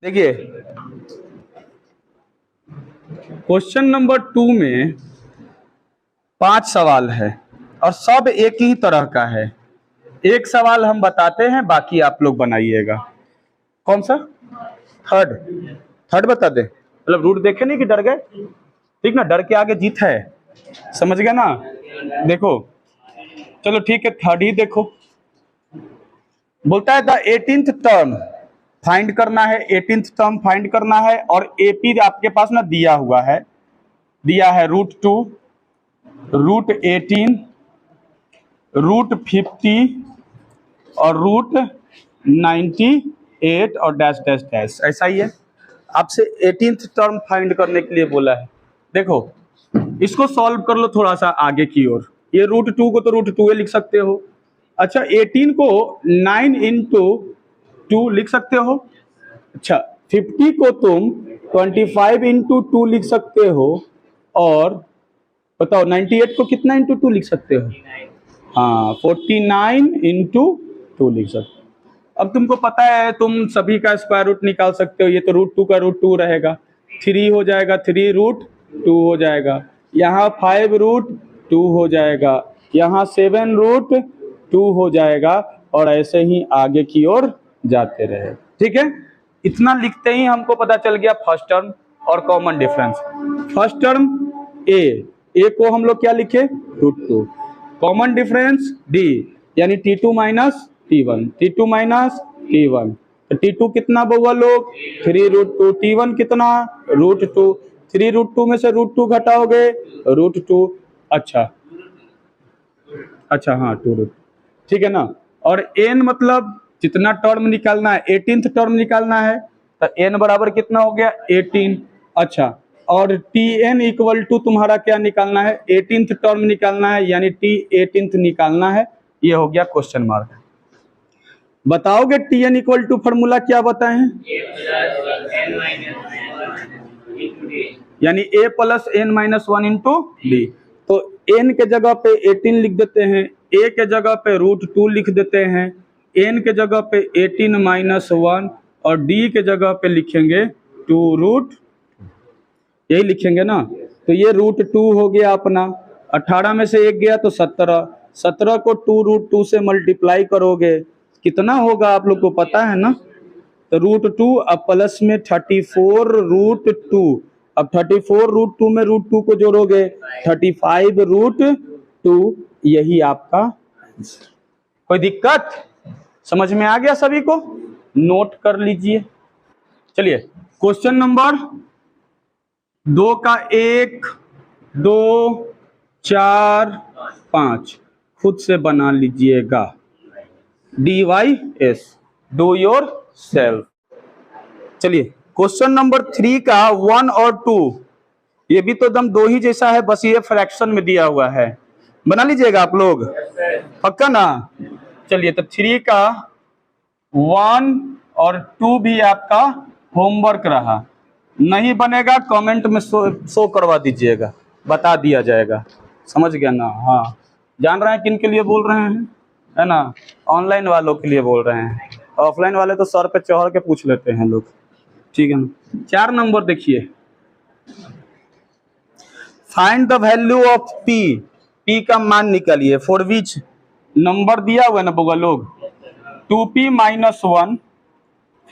देखिए question number 2 में 5 सवाल है और सब एक ही तरह का है। एक सवाल हम बताते हैं, बाकी आप लोग बनाइएगा। कौन सा? थर्ड बता दे, मतलब रूट देखे नहीं कि डर गए? ठीक ना, डर के आगे जीत है, समझ गया ना? देखो चलो ठीक है, थर्ड ही देखो। बोलता है द 18th टर्म फाइंड करना है, 18th टर्म फाइंड करना है और एपी आपके पास ना दिया हुआ है, दिया है √2, √18, √50 और √98 और डैश डैश डैश, ऐसा ही है। आपसे 18th टर्म फाइंड करने के लिए बोला है। देखो इसको सॉल्व कर लो थोड़ा सा आगे की ओर। ये √2 को तो √2 लिख सकते हो। अच्छा 18 को 9 इंटू 2 लिख सकते हो। अच्छा 50 को तुम 25 इंटू 2 लिख सकते हो। और बताओ 98 को कितना इंटू 2 लिख सकते हो? हाँ 49 इंटू 2 लिख सकते हो। अब तुमको पता है तुम सभी का स्क्वायर रूट निकाल सकते हो। ये तो √2 का √2 रहेगा, 3 हो जाएगा, 3√2 हो जाएगा, यहाँ 5√2 हो जाएगा, यहाँ 7√2 हो जाएगा और ऐसे ही आगे की ओर जाते रहे। ठीक है, इतना लिखते ही हमको पता चल गया फर्स्ट टर्म और कॉमन डिफरेंस। फर्स्ट टर्म ए को हम लोग क्या लिखे? √2। कॉमन डिफरेंस डी यानी T2 minus T1, T2 minus T1। तो T2 कितना बउआ लोग? 3√2। T1 कितना? √2। 3√2 में से √2 घटाओगे √2। अच्छा हाँ 2√2, ठीक है ना। और n मतलब जितना टर्म निकालना है, 18th टर्म निकालना है, तो n बराबर कितना हो गया? 18। अच्छा और Tn इक्वल टू तुम्हारा क्या निकालना है? 18th टर्म निकालना है, यानी T18th निकालना है। ये हो गया क्वेश्चन मार्क। बताओगे Tn इक्वल टू फॉर्मूला क्या बताएं? यानी a plus n minus 1 into D. तो n के जगह पे 18 लिख देते हैं, a के जगह पे √2 लिख देते हैं, n के जगह पे 18 माइनस 1 और d के जगह पे लिखेंगे 2√, यही लिखेंगे ना। तो ये √2 हो गया अपना। 18 में से 1 गया तो 17, 17 को 2√2 से मल्टीप्लाई करोगे कितना होगा आप लोग को पता है ना। तो √2 अब प्लस में 34√2। अब 34√2 में √2 को जोड़ोगे 35√2, यही आपका आंसर। कोई दिक्कत? समझ में आ गया सभी को? नोट कर लीजिए। चलिए क्वेश्चन नंबर 2 का 1, 2, 4, 5 खुद से बना लीजिएगा। DYS do your self. चलिए क्वेश्चन नंबर 3 का 1 और 2, ये भी तो एकदम दो ही जैसा है, बस ये फ्रैक्शन में दिया हुआ है। बना लीजिएगा आप लोग, पक्का ना? चलिए तो 3 का 1 और 2 भी आपका होमवर्क रहा। नहीं बनेगा कमेंट में शो करवा दीजिएगा, बता दिया जाएगा। समझ गया ना? हाँ जान रहे हैं किन के लिए बोल रहे हैं, है ना? ऑनलाइन वालों के लिए बोल रहे हैं, ऑफलाइन वाले तो सर पे चढ़ के पूछ लेते हैं लोग, ठीक है ना। 4 नंबर देखिए, find the value of p, p का मान निकालिए फॉर विच नंबर दिया हुआ है ना बउआ लोग, 2p माइनस 1,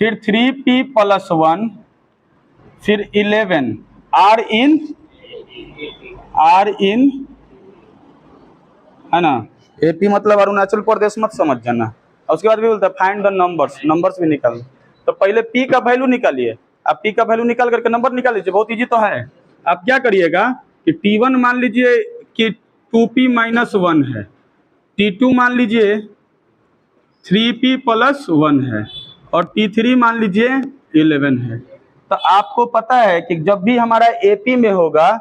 फिर 3p प्लस 1, फिर 11 आर इन है ना। एपी मतलब अरुणाचल प्रदेश मत समझ जाना। और उसके बाद भी बोलता है फाइंड द नंबर्स, नंबर्स भी निकाल। तो पहले पी का वैल्यू निकालिए। आप पी का वैल्यू निकाल करके नंबर निकाल लीजिए, बहुत इजी तो है। आप क्या करिएगा कि T1 मान लीजिए कि 2p माइनस 1 है, T2 मान लीजिए 3p प्लस 1 है और T3 मान लीजिए 11 है। तो आपको पता है कि जब भी हमारा AP में होगा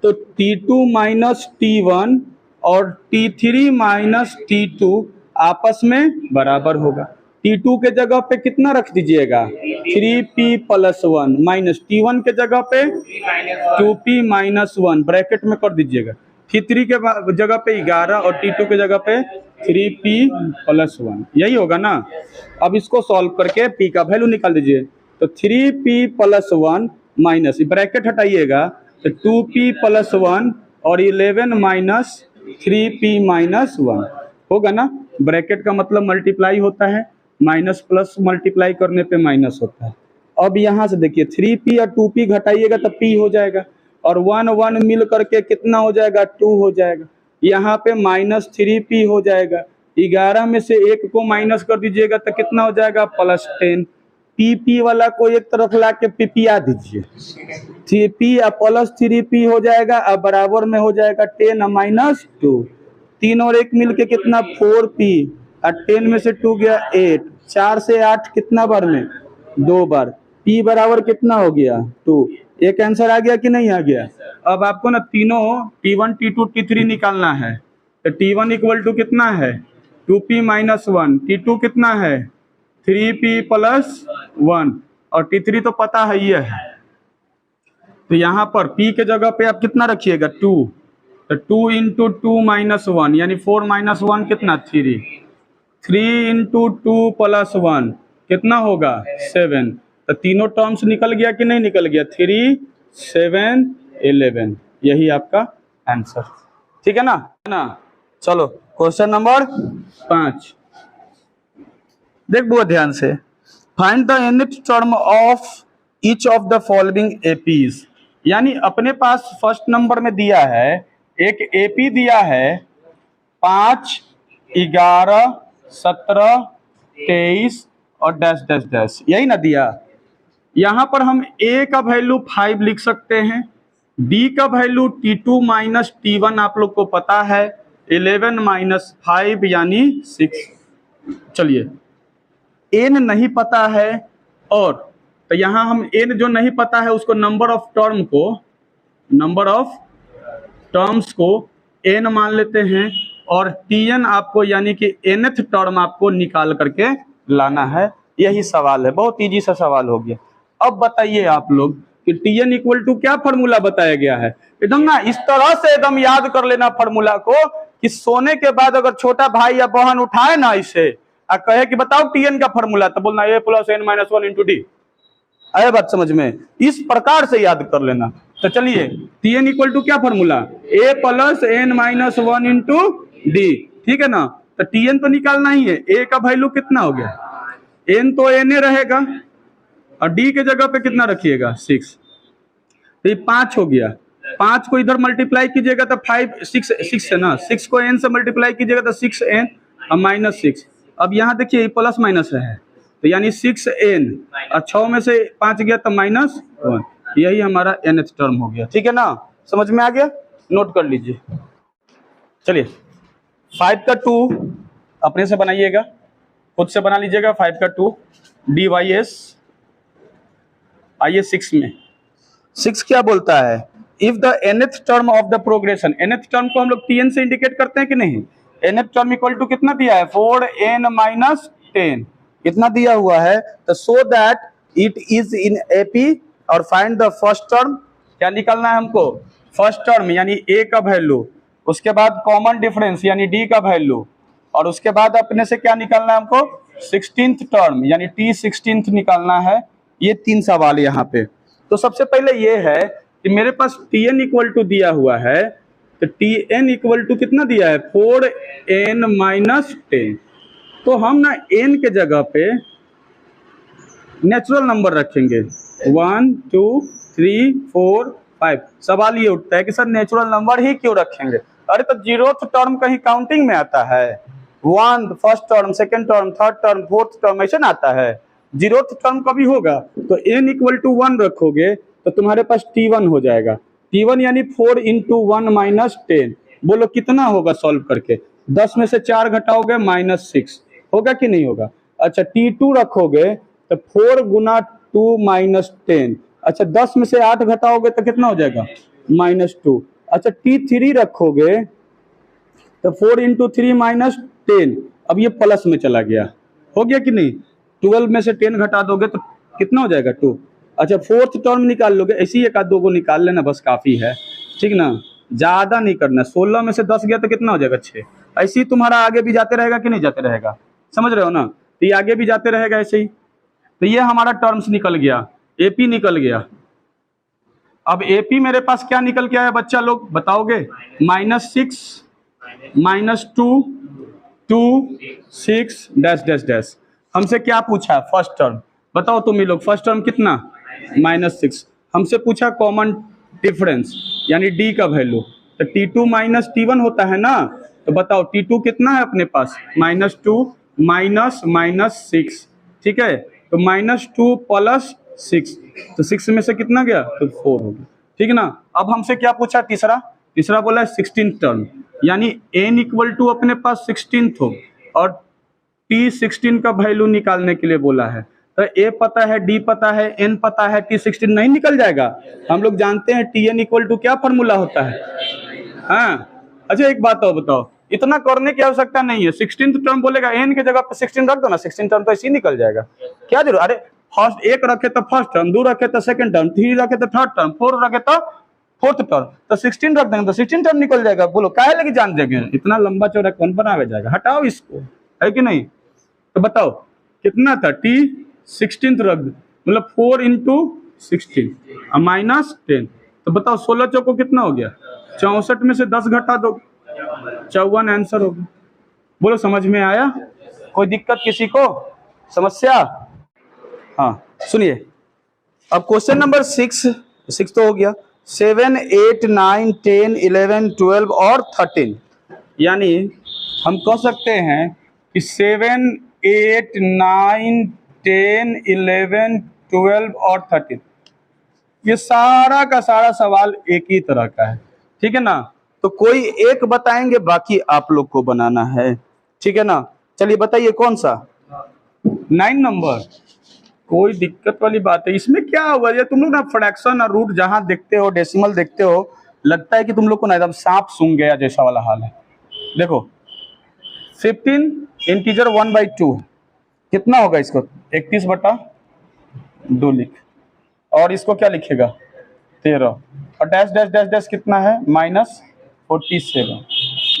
तो T2 माइनस T1 और T3 माइनस T2 आपस में बराबर होगा। T2 के जगह पे कितना रख दीजिएगा? 3p प्लस 1 माइनस T1 के जगह पे 2p माइनस 1 ब्रैकेट में कर दीजिएगा। T3 के जगह पे 11 और T2 के जगह पे 3p प्लस 1, यही होगा ना। अब इसको सॉल्व करके p का वैल्यू निकाल दीजिए। तो 3p प्लस 1 माइनस, ब्रैकेट हटाइएगा तो 2p प्लस 1 और 11 माइनस 3p माइनस 1 होगा ना। ब्रैकेट का मतलब मल्टीप्लाई होता है, माइनस प्लस मल्टीप्लाई करने पे माइनस होता है। अब यहाँ से देखिए 3p और 2p घटाइएगा तो p हो जाएगा, और 1 1 मिल करके कितना हो जाएगा, 2 हो जाएगा। यहाँ पे माइनस 3p हो जाएगा, 11 में से 1 को माइनस कर दीजिएगा तो कितना हो जाएगा, प्लस 10। p वाला को एक तरफ ला के पिपिया दीजिए, 3p प्लस 3p हो जाएगा, अब बराबर में हो जाएगा 10 माइनस 2। 3 और 1 मिल के कितना, 4p, और 10 में से 2 गया 8, 4 से 8 कितना बार में, 2 बार। p बराबर कितना हो गया, 2। एक आंसर आ गया कि नहीं आ गया। अब आपको ना तीनों t1 t2 t3 निकालना है, तो t1 इक्वल टू कितना है, 2p माइनस 1, t2 कितना है, 3p प्लस 1, और t3 तो पता है ये है। तो यहाँ पर p के जगह पे आप कितना रखिएगा, 2, तो 2 इंटू 2 माइनस 1 यानी 4 माइनस 1 कितना, 3, 3 इंटू 2 प्लस 1 कितना होगा, 7। तो तीनों टर्म्स निकल गया कि नहीं निकल गया, 3 7 11, यही आपका आंसर, ठीक है ना। चलो क्वेश्चन नंबर 5 देख बहुत ध्यान से। Find the nth term of each of the following APs, यानी अपने पास फर्स्ट नंबर में दिया है एक एपी दिया है 5 11 17 23 और डैश डैश डैश, यही ना दिया। यहाँ पर हम a का वैल्यू 5 लिख सकते हैं, b का वैल्यू t2 माइनस t1 आप लोग को पता है, 11 माइनस 5 यानी 6। चलिए n नहीं पता है, और तो यहाँ हम n जो नहीं पता है उसको नंबर ऑफ टर्म्स को n मान लेते हैं, और tn आपको यानी कि nth टर्म आपको निकाल करके लाना है। यही सवाल है, बहुत इजी सा सवाल हो गया। अब बताइए आप लोग कि tn इक्वल टू क्या फॉर्मूला बताया गया है, एकदम ना इस तरह से एकदम याद कर लेना फॉर्मूला को कि सोने के बाद अगर छोटा भाई या बहन उठाए ना इसे और कहे कि बताओ tn का फॉर्मूला, तो बोलना a plus n minus 1 into D. आया बात समझ में, इस प्रकार से याद कर लेना। तो चलिए tn इक्वल टू क्या formula, a plus n minus 1 into D, ठीक है ना। तो tn तो निकालना ही है, a का वैल्यू कितना हो गया, n तो na रहेगा, और d के जगह पे कितना रखिएगा, 6, तो ये 5 हो गया। 5 को इधर मल्टीप्लाई कीजिएगा तो 5 6 है ना, 6 को n से मल्टीप्लाई कीजिएगा तो 6n और माइनस 6। अब यहाँ देखिए ये प्लस माइनस है, तो यानी 6n, और 6 में से 5 गया तो माइनस 1, यही हमारा nth टर्म हो गया, ठीक है ना। समझ में आ गया, नोट कर लीजिए। चलिए 5 का 2 अपने से बनाइएगा, खुद से बना लीजिएगा। 5 का 2 dys, आइए 6 में। 6 क्या बोलता है, if the nth term of the progression, nth term को हम लोग tn से इंडिकेट करते हैं कि नहीं। nth टर्म इक्वल टू कितना दिया है, 4n माइनस 10, कितना दिया हुआ है, तो so that it is in AP, और फाइंड द फर्स्ट टर्म, क्या निकालना है हमको, फर्स्ट टर्म यानी a का वैल्यू, उसके बाद कॉमन डिफरेंस यानी d का वैल्यू, और उसके बाद अपने से क्या निकालना है हमको, 16th टर्म यानी t16th निकालना है। ये 3 सवाल यहाँ पे। तो सबसे पहले ये है कि मेरे पास tn इक्वल टू दिया हुआ है, तो tn इक्वल टू कितना दिया है, 4n माइनस 10। तो हम ना n के जगह पे नेचुरल नंबर रखेंगे, 1 2 3 4 5। सवाल ये उठता है कि सर नेचुरल नंबर ही क्यों रखेंगे, अरे तो 0th टर्म कहीं काउंटिंग में आता है, 1 first term, second term, third term, fourth term ऐसे ना आता है। 0th टर्म कभी होगा तो n इक्वल टू 1 रखोगे तो तुम्हारे पास t1 हो जाएगा, t1 यानी 4 इंटू 1 माइनस 10। बोलो कितना होगा सॉल्व करके, 10 में से 4 घटाओगे माइनस 6, होगा कि नहीं होगा। अच्छा t2 रखोगे तो 4 गुना 2 माइनस 10, अच्छा 10 में से 8 घटाओगे तो कितना हो जाएगा, माइनस 2। अच्छा t3 रखोगे तो 4 इंटू 3 माइनस 10, अब ये प्लस में चला गया, हो गया कि नहीं। 12 में से 10 घटा दोगे तो कितना हो जाएगा, 2। अच्छा फोर्थ टर्म निकाल लोगे, ऐसे ही एक आध दो को निकाल लेना बस काफी है, ठीक ना, ज्यादा नहीं करना। 16 में से 10 गया तो कितना हो जाएगा, 6। ऐसे ही तुम्हारा आगे भी जाते रहेगा कि नहीं जाते रहेगा, समझ रहे हो ना, तो ये आगे भी जाते रहेगा ऐसे ही। तो ये हमारा टर्म्स निकल गया, एपी निकल गया। अब एपी मेरे पास क्या निकल के आया बच्चा लोग बताओगे? -6 -2 2 6 डैश डैश डैश। हमसे क्या पूछा है? First term. बताओ तुम ही लोग, फर्स्ट टर्म कितना? -6। हमसे पूछा कॉमन डिफरेंस यानी डी का वैल्यू, तो T2 माइनस T1 होता है ना। तो बताओ T2 कितना है अपने पास? -2 -6, ठीक है। तो -2 + 6, तो 6 में से कितना गया? तो 4 हो गया, ठीक है ना। अब हमसे क्या पूछा? तीसरा बोला है 16 टर्म, यानी n = अपने पास 16 हो और T16 का वैल्यू निकालने के लिए बोला है। तो A पता है, D पता है, N पता है, T16 नहीं निकल जाएगा। हम लोग जानते हैं Tn = क्या फॉर्मूला होता है? हाँ, अच्छा एक बात और बताओ, इतना करने की आवश्यकता नहीं है। 16th टर्म बोलेगा, n की जगह पे 16 रख दो ना, 16 टर्म तो ऐसे ही निकल जाएगा। क्या जरूर? अरे फर्स्ट 1 रखे तो फर्स्ट टर्म, 2 रखे तो सेकंड टर्म, 3 रखे तो थर्ड टर्म, 4 रखे तो फोर्थ टर्म, तो 16 रख देंगे तो 16 टर्म निकल जाएगा। बोलो काहे लगे जान देंगे? इतना लंबा चौड़ा कौन बनावे जाएगा? हटाओ इसको, है कि नहीं? तो बताओ कितना था? T16 रख दो, मतलब 4 × 16 -10। तो बताओ 16 चौको कितना हो गया? 64 में से 10 घटा दो, 54 आंसर हो गया। बोलो समझ में आया? कोई दिक्कत किसी को? समस्या? हाँ सुनिए, अब क्वेश्चन नंबर 6 तो हो गया। 7 8 9 10 11 12 और 13, यानी हम कह सकते हैं कि 7 8 9 10 11 12 और 13, ये सारा का सारा सवाल एक ही तरह का है, ठीक है ना। तो कोई एक बताएंगे, बाकी आप लोग को बनाना है, ठीक है ना। चलिए बताइए कौन सा? 9 नंबर। कोई दिक्कत वाली बात है इसमें? क्या हुआ ये तुम लोग ना फ्रैक्शन और रूट जहां देखते हो, डेसिमल देखते हो, लगता है कि तुम लोग को ना एकदम सांप सूंघ गया जैसा वाला हाल है। देखो 15 इंटीजर 1/2 कितना होगा? इसको 31/2 लिख, और इसको क्या लिखेगा? 13, और डैश डैश डैश डैश कितना है? -47।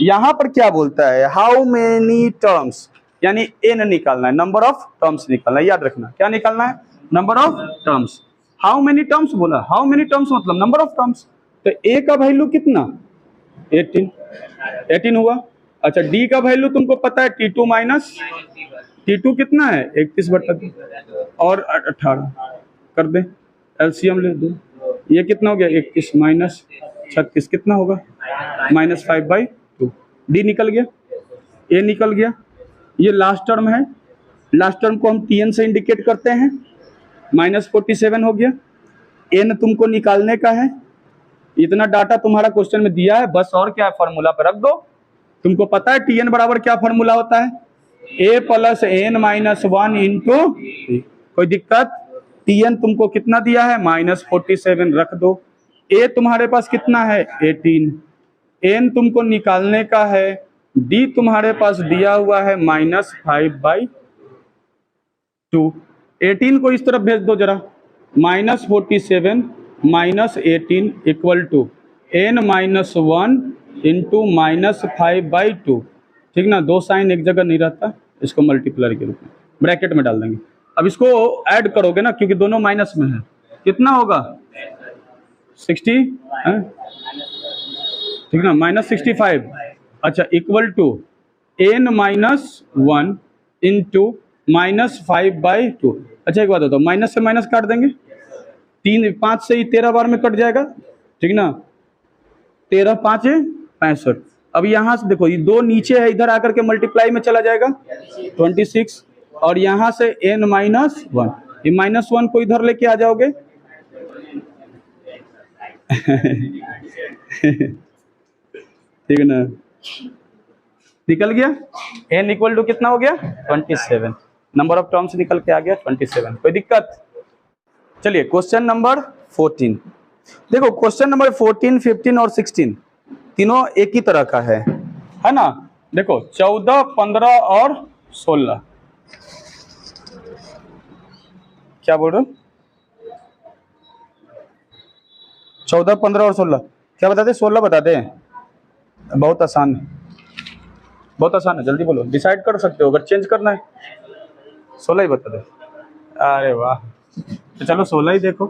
यहां पर क्या बोलता है? हाउ मेनी टर्म्स, यानी n निकालना है, नंबर ऑफ टर्म्स निकालना है। याद रखना क्या निकालना है? Number of terms. How many terms बोला, हाउ मेनी टर्म्स मतलब नंबर ऑफ टर्म्स। तो a का वैल्यू कितना? 18 हुआ। अच्छा d का वैल्यू तुमको पता है, T2 माइनस T2 कितना है? 31/2 और 18 कर दे, एलसीएम ले दो। ये कितना हो गया? 21 माइनस 36 कितना होगा? -5/2। डी निकल गया, ए निकल गया। ये लास्ट टर्म है, लास्ट टर्म को हम Tn से इंडिकेट करते हैं। -47 हो गया। एन तुमको निकालने का है, इतना डाटा तुम्हारा क्वेश्चन में दिया है, बस और क्या है? फॉर्मूला पर रख दो। तुमको पता है Tn बराबर क्या फॉर्मूला होता है? a + n - 1 × कोई दिक्कत? Tn तुमको कितना दिया है? -47 रख दो। a तुम्हारे पास कितना है? 18। n तुमको निकालने का है, d तुम्हारे पास दिया हुआ है -5/2। 18 को इस तरफ भेज दो जरा, -47 - 18 = n - 1 × -5/2, ठीक ना। दो साइन एक जगह नहीं रहता, इसको मल्टीप्लाई के रूप में ब्रैकेट में डाल देंगे। अब इसको ऐड करोगे ना, क्योंकि दोनों माइनस में है, कितना होगा? 60 है, ठीक ना, -65। अच्छा = n - 1 × -5/2। अच्छा एक बात बताओ, माइनस से माइनस काट देंगे, 3 5 से ही 13 बार में कट जाएगा, ठीक ना। 13 5 65। अब यहाँ से देखो, ये 2 नीचे है, इधर आकर के मल्टीप्लाई में चला जाएगा 26, और यहाँ से n - 1, ये -1 को इधर लेके आ जाओगे ठीक है ना, निकल गया। n = कितना हो गया? 27। नंबर ऑफ टर्म्स निकल के आ गया 27। कोई दिक्कत? चलिए क्वेश्चन नंबर 14 देखो। क्वेश्चन नंबर 14 15 और 16 तीनों एक ही तरह का है ना। देखो 14 15 और 16, क्या बोल रहे हो? 14 15 और 16 क्या बताते? 16 बताते हैं। बहुत आसान है, बहुत आसान है, जल्दी बोलो, डिसाइड कर सकते हो अगर चेंज करना है। 16 ही बता दे। अरे वाह, तो चलो 16 ही देखो।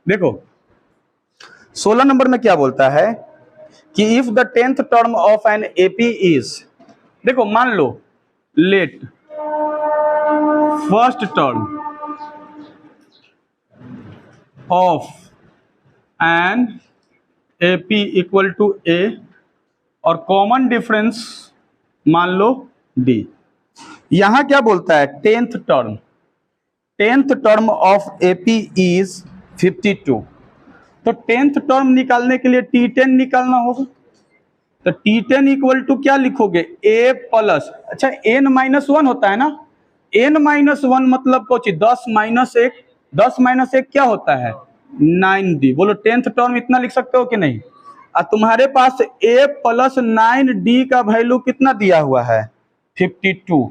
देखो 16 नंबर में क्या बोलता है कि if the 10th term of an AP is, देखो मान लो let first term of an AP equal to a और कॉमन डिफरेंस मान लो डी। यहां क्या बोलता है, 10th term of AP is 52। तो 10th टर्म निकालने के लिए T10 निकालना होगा। तो T10 इक्वल टू क्या लिखोगे, a प्लस, अच्छा n-1 होता है ना, n-1 मतलब कुछ 10 माइनस 1, 10 माइनस 1 क्या होता है 9d। बोलो 10th टर्म इतना लिख सकते हो कि नहीं। और तुम्हारे पास a प्लस 9d का वैल्यू कितना दिया हुआ है 52।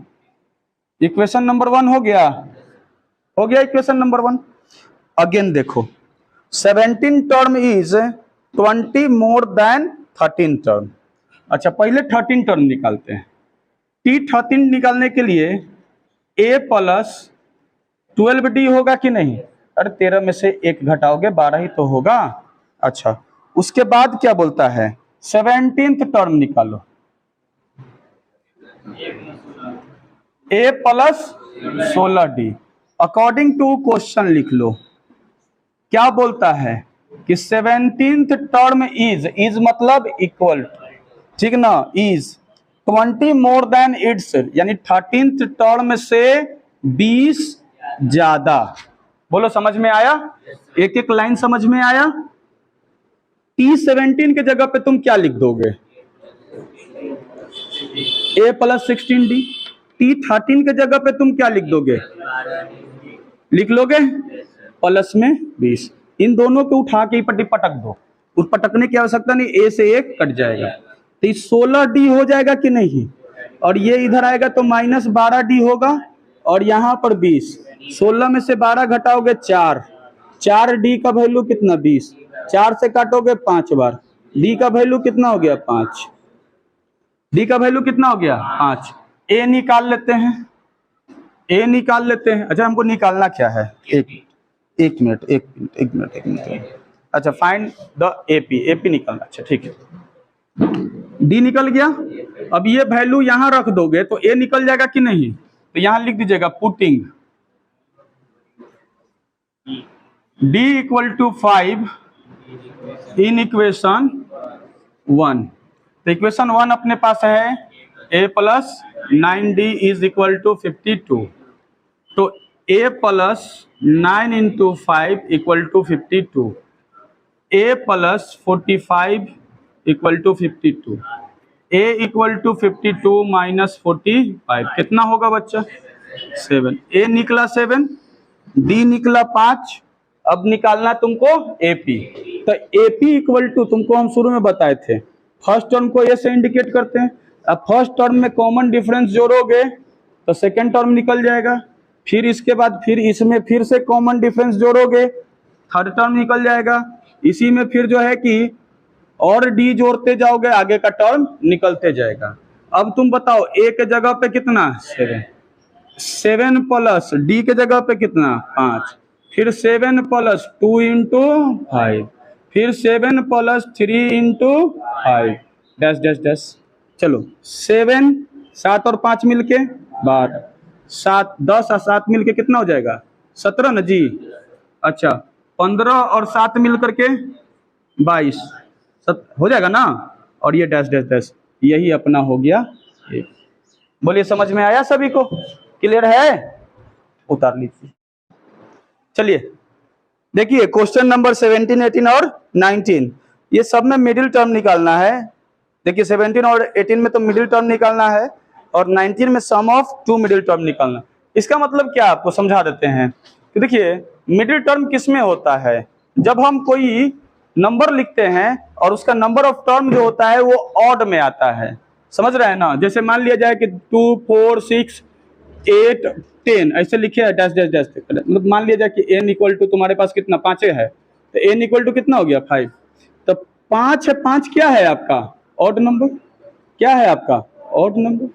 इक्वेशन नंबर 1 हो गया, इक्वेशन नंबर 1। अगेन देखो 17 term is 20 more than 13 term. अच्छा पहले 13 टर्म निकालते हैं। T13 निकालने के लिए a प्लस 12d होगा कि नहीं, अरे 13 में से 1 घटाओगे 12 ही तो होगा। अच्छा उसके बाद क्या बोलता है 17th टर्म निकालो, a plus 16d। According to question लिख लो, क्या बोलता है कि 17th टर्म इज मतलब इक्वल, ठीक ना, इज 20 मोर देन इट्स, यानी 13th टर्म से 20 ज्यादा। बोलो समझ में आया, एक एक लाइन समझ में आया। T17 के जगह पे तुम क्या लिख दोगे, a प्लस 16d। T13 के जगह पे तुम क्या लिख दोगे, लिख लोगे प्लस में 20। इन दोनों को उठा के पट्टी पटक दो, उस पटकने की आवश्यकता नहीं, ए से एक कट जाएगा। तो 16d हो जाएगा कि नहीं, और ये इधर आएगा तो माइनस 12d होगा, और यहाँ पर 20। 16 में से 12 घटाओगे 4, 4d का वैल्यू कितना 20, 4 से काटोगे 5 बार, d का वैल्यू कितना हो गया 5, d का वैल्यू कितना हो गया 5। a निकाल लेते हैं, a निकाल लेते हैं। अच्छा हमको निकालना क्या है, एक मिनट। अच्छा फाइंड द एपी निकालना, अच्छा ठीक है। डी निकल गया, अब ये वैल्यू यहां रख दोगे तो ए निकल जाएगा कि नहीं। तो यहां लिख दीजिएगा putting D equal to 5 in equation 1। तो इक्वेशन 1 अपने पास है a plus 9d is equal to 52। तो a plus 9 into 5 equal to 52, a plus 45 equal to 52, a equal to 52 minus 45 कितना होगा बच्चा 7। a निकला 7, d निकला 5। अब निकालना तुमको AP। तो AP इक्वल टू तुमको हम शुरू में बताए थे, फर्स्ट टर्म को ए से इंडिकेट करते हैं। अब फर्स्ट टर्म में कॉमन डिफरेंस जोड़ोगे तो सेकेंड टर्म निकल जाएगा, फिर इसके बाद फिर इसमें फिर से कॉमन डिफरेंस जोड़ोगे थर्ड टर्म निकल जाएगा। इसी में फिर जो है कि और डी जोड़ते जाओगे आगे का टर्म निकलते जाएगा। अब तुम बताओ ए के जगह पे कितना 7, 7 प्लस डी के जगह पे कितना 5, फिर 7 प्लस 2 इंटू 5, फिर 7 plus 3 into 5 dash dash dash. चलो 7 7 और 5 मिलके 12, 7 10 और 7 मिलके कितना हो जाएगा 17 ना जी। अच्छा 15 और 7 मिल करके 22 हो जाएगा ना, और ये डैश डैश डैश यही अपना हो गया। बोलिए समझ में आया सभी को, क्लियर है, उतार लीजिए। चलिए देखिए क्वेश्चन नंबर 17, 18 और 19 ये सब में मिडिल टर्म निकालना है। देखिए 17 और 18 में तो मिडिल टर्म निकालना है, और 19 में सम ऑफ 2 मिडिल टर्म निकालना। इसका मतलब क्या आपको समझा देते हैं कि देखिए मिडिल टर्म किस में होता है, जब हम कोई नंबर लिखते हैं और उसका नंबर ऑफ टर्म जो होता है वो ऑड में आता है, समझ रहे हैं ना। जैसे मान लिया जाए कि 2 4 6 8 10 ऐसे लिखे है डैश डैश डैश, मतलब मान लिया जाए कि n इक्वल टू तुम्हारे पास कितना 5 है, तो n इक्वल टू कितना हो गया 5। तो 5 है, 5 क्या है आपका ऑड नंबर, क्या है आपका ऑड नंबर।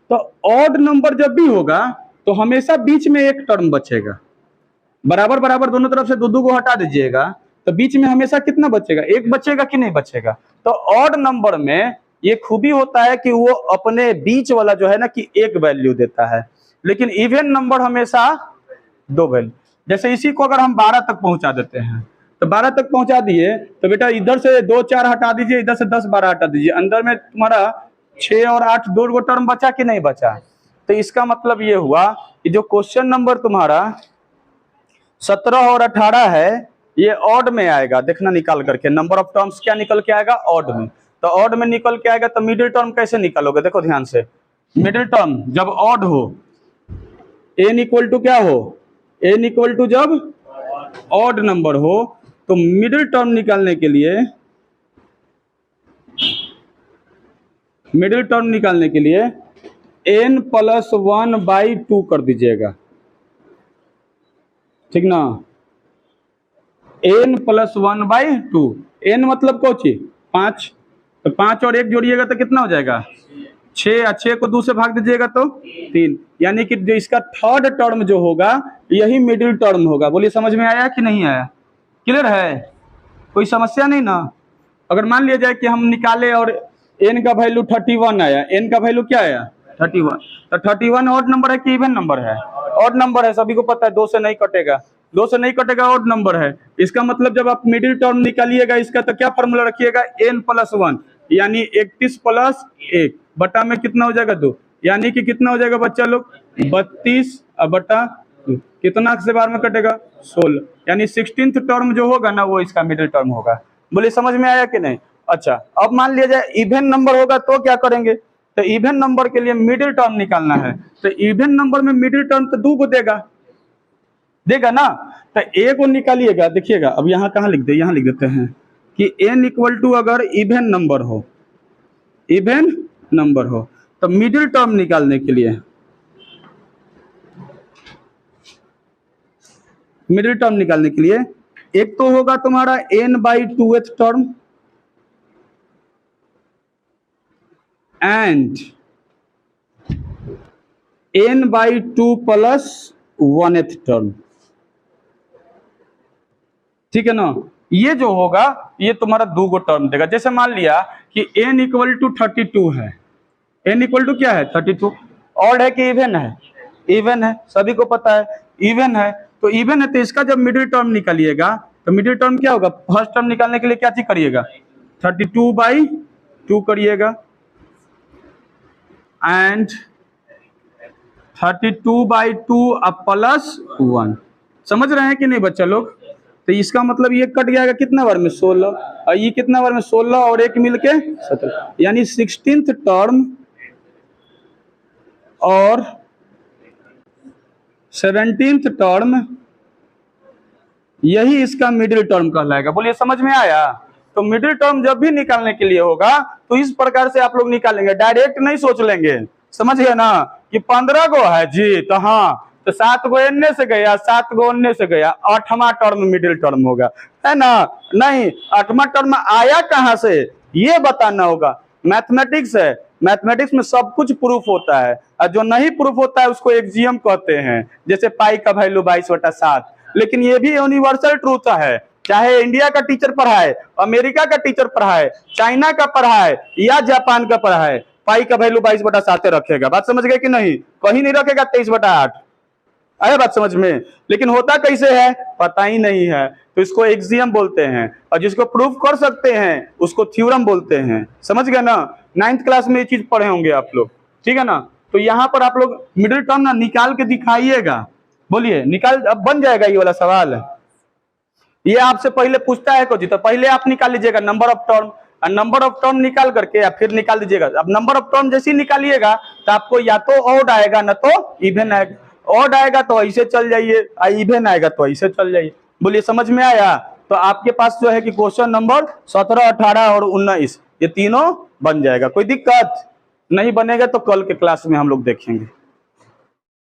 तो ऑड नंबर जब भी होगा तो हमेशा बीच में एक टर्म बचेगा। बराबर बराबर दोनों तरफ से दो दो को हटा दीजिएगा तो बीच में हमेशा कितना बचेगा, एक बचेगा कि नहीं बचेगा। तो ऑड नंबर में ये खूबी होता है कि वो अपने बीच वाला जो है ना कि एक वैल्यू देता है, लेकिन इवन नंबर हमेशा दो वैल्यू। जैसे इसी को अगर हम 12 तक पहुंचा देते हैं तो 12 तक पहुंचा दिए तो बेटा इधर से 2 4 हटा दीजिए, इधर से 10 12 हटा दीजिए, अंदर में तुम्हारा 6 और 8 दो गो टर्म बचा कि नहीं बचा। तो इसका मतलब ये हुआ कि जो क्वेश्चन नंबर तुम्हारा 17 और 18 है ये ऑड में आएगा। देखना निकाल करके नंबर ऑफ टर्म्स क्या निकल के आएगा, ऑड में। तो ऑड में निकल के आएगा तो मिडिल टर्म कैसे निकालोगे, देखो ध्यान से। मिडिल टर्म जब ऑड हो, एन इक्वल टू क्या हो, एन इक्वल टू जब ऑड नंबर हो तो मिडिल टर्म निकालने के लिए, मिडिल टर्म निकालने के लिए n प्लस 1/2 कर दीजिएगा, ठीक ना। n प्लस 1/2, n मतलब कौन चीज 5, तो 5 और 1 जोड़िएगा तो कितना हो जाएगा 6, 6 को 2 से भाग दीजिएगा तो 3, यानी कि जो इसका थर्ड टर्म जो होगा यही मिडिल टर्म होगा। बोलिए समझ में आया कि नहीं आया, क्लियर है, कोई समस्या नहीं ना। अगर मान लिया जाए कि हम निकाले और n का वैल्यू 31 आया, n का वैल्यू क्या आया 31, तो 31 ऑड नंबर है कि इवन नंबर है, ऑड नंबर है, सभी को पता है, 2 से नहीं कटेगा, 2 से नहीं कटेगा, ऑड नंबर है। इसका मतलब जब आप मिडिल टर्म निकालिएगा इसका तो क्या फॉर्मूला रखिएगा, n प्लस 1 यानी 31 प्लस 1 बटा में कितना हो जाएगा 2, यानी कि कितना हो जाएगा बच्चा लोग 32 बटा 2, कितना से बार में कटेगा 16, यानी 16th टर्म जो होगा ना वो इसका मिडिल टर्म होगा। बोलिए समझ में आया कि नहीं। अच्छा अब मान लिया जाए इवन नंबर होगा तो क्या करेंगे, तो इवन नंबर के लिए मिडिल टर्म निकालना है, तो इवन नंबर में मिडिल टर्म तो 2 को देगा ना, तो a को निकालिएगा। देखिएगा अब यहाँ कहाँ लिख दे, यहाँ लिख देते हैं कि n इक्वल टू अगर इवन नंबर हो, इवन नंबर हो तो मिडिल टर्म निकालने के लिए, मिडिल टर्म निकालने के लिए एक तो होगा तुम्हारा n/2th term and n/2 plus 1th term, ठीक है ना। ये जो होगा ये तुम्हारा 2 गो टर्म देगा। जैसे मान लिया कि n इक्वल टू 32 है, n इक्वल टू क्या है 32, ऑड है कि इवन है, इवन है, सभी को पता है इवन है, तो इवन है तो इसका जब मिडिल टर्म निकालिएगा तो मिडिल टर्म क्या होगा, फर्स्ट टर्म निकालने के लिए क्या चीज करिएगा 32/2 करिएगा एंड 32/2 प्लस 1, समझ रहे हैं कि नहीं बच्चा लोग। तो इसका मतलब ये कट जाएगा कितना बार में 16, और ये कितना बार में 16 और 1 मिलके 17, यानी 16th टर्म और 17th टर्म यही इसका मिडिल टर्म कहलाएगा। बोलिए समझ में आया। तो मिडिल टर्म जब भी निकालने के लिए होगा तो इस प्रकार से आप लोग निकालेंगे, डायरेक्ट नहीं सोच लेंगे, समझ गए ना कि 15 गो है जी, तो हाँ तो 7 गो एन्ने से गया 7 गो ओन्ने से गया, 8वां टर्म मिडिल टर्म होगा, है ना। नहीं 8वां टर्म आया कहां से ये बताना होगा। मैथमेटिक्स है, मैथमेटिक्स में सब कुछ प्रूफ होता है, और जो नहीं प्रूफ होता है उसको एक्सियम कहते हैं। जैसे पाई का वैल्यू 22/7, लेकिन ये भी यूनिवर्सल ट्रूथ है, चाहे इंडिया का टीचर पढ़ाए, अमेरिका का टीचर पढ़ाए, चाइना का पढ़ाए या जापान का पढ़ाए, पाई का वैल्यू 22/7 रखेगा। बात समझ गए कि नहीं, कहीं नहीं रखेगा 23/8, आया बात समझ में। लेकिन होता कैसे है पता ही नहीं है, तो इसको एक्सियम बोलते हैं, और जिसको प्रूफ कर सकते हैं उसको थ्योरम बोलते हैं, समझ गए ना। 9th क्लास में ये चीज पढ़े होंगे आप लोग, ठीक है ना। तो यहाँ पर आप लोग मिडिल टर्म ना निकाल के दिखाइएगा, बोलिए निकाल, अब बन जाएगा ये वाला सवाल। ये आपसे पहले पूछता है कुछ, तो पहले आप निकाल लीजिएगा नंबर ऑफ टर्म, और नंबर ऑफ टर्म निकाल करके या फिर निकाल दीजिएगा। अब नंबर ऑफ टर्म जैसे ही निकालिएगा तो आपको या तो ऑड आएगा ना तो इवन आएगा, ऑड आएगा तो ऐसे चल जाइए, इवन आएगा तो ऐसे चल जाइए। बोलिए समझ में आया। तो आपके पास जो है कि क्वेश्चन नंबर 17, 18 और 19 ये तीनों बन जाएगा, कोई दिक्कत नहीं। बनेगा तो कल के क्लास में हम लोग देखेंगे।